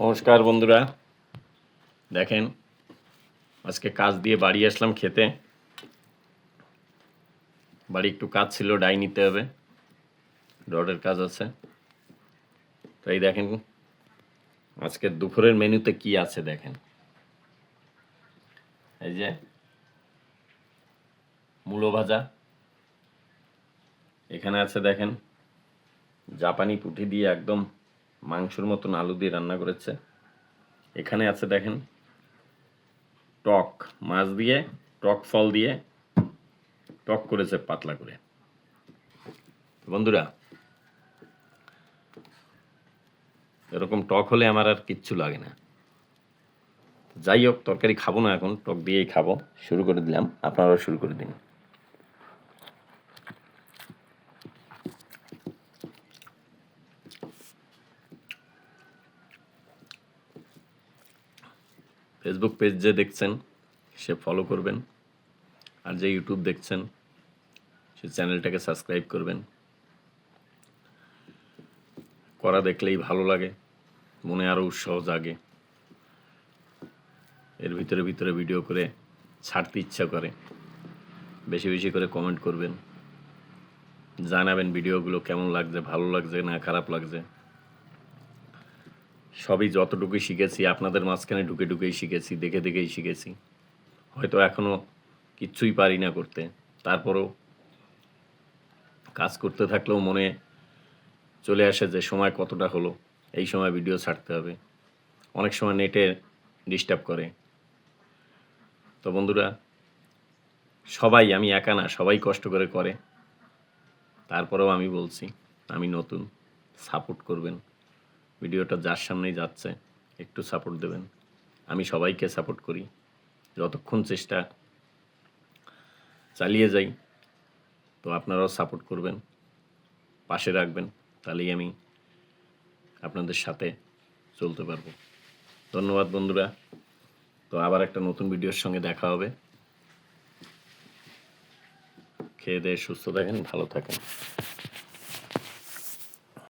নমস্কার বন্ধুরা, দেখেন আজকে কাজ দিয়ে বাড়ি আসলাম খেতে। বাড়ি একটু কাজ ছিল, ডাই নিতে হবে, রডের কাজ আছে। তাই দেখেন আজকে দুপুরের মেনুতে কি আছে দেখেন। এই যে মূলো ভাজা, এখানে আছে দেখেন জাপানি পুঁটি দিয়ে একদম মাংসের মতন আলু দিয়ে রান্না করেছে। এখানে আছে দেখেন টক মাছ দিয়ে, টক ফল দিয়ে টক করেছে পাতলা করে। বন্ধুরা, এরকম টক হলে আমার আর কিচ্ছু লাগে না। যাই হোক, তরকারি খাবো না এখন, টক দিয়েই খাবো। শুরু করে দিলাম, আপনারাও শুরু করে দিন। ফেসবুক পেজ যে দেখছেন সে ফলো করবেন, আর যে ইউটিউব দেখছেন সে চ্যানেলটাকে সাবস্ক্রাইব করবেন। করা দেখলেই ভালো লাগে, মনে আরও উৎসাহ জাগে, এর ভিতরে ভিতরে ভিডিও করে ছাড়তে ইচ্ছা করে। বেশি বেশি করে কমেন্ট করবেন, জানাবেন ভিডিওগুলো কেমন লাগছে, ভালো লাগছে না খারাপ লাগছে। সবই যতটুকুই শিখেছি আপনাদের মাঝখানে ঢুকে ঢুকেই শিখেছি, দেখে দেখেই শিখেছি। হয়তো এখনও কিচ্ছুই পারি না করতে, তারপরেও কাজ করতে থাকলেও মনে চলে আসে যে সময় কতটা হলো, এই সময় ভিডিও ছাড়তে হবে। অনেক সময় নেটে ডিস্টার্ব করে। তো বন্ধুরা, সবাই, আমি একা না, সবাই কষ্ট করে। তারপরেও আমি বলছি আমি নতুন, সাপোর্ট করবেন। ভিডিওটা যার সামনেই যাচ্ছে একটু সাপোর্ট দেবেন। আমি সবাইকে সাপোর্ট করি, যতক্ষণ চেষ্টা চালিয়ে যাই। তো আপনারাও সাপোর্ট করবেন, পাশে রাখবেন, তাহলেই আমি আপনাদের সাথে চলতে পারবো। ধন্যবাদ বন্ধুরা। তো আবার একটা নতুন ভিডিওর সঙ্গে দেখা হবে। খেয়ে দেয়ে সুস্থ থাকেন, ভালো থাকেন।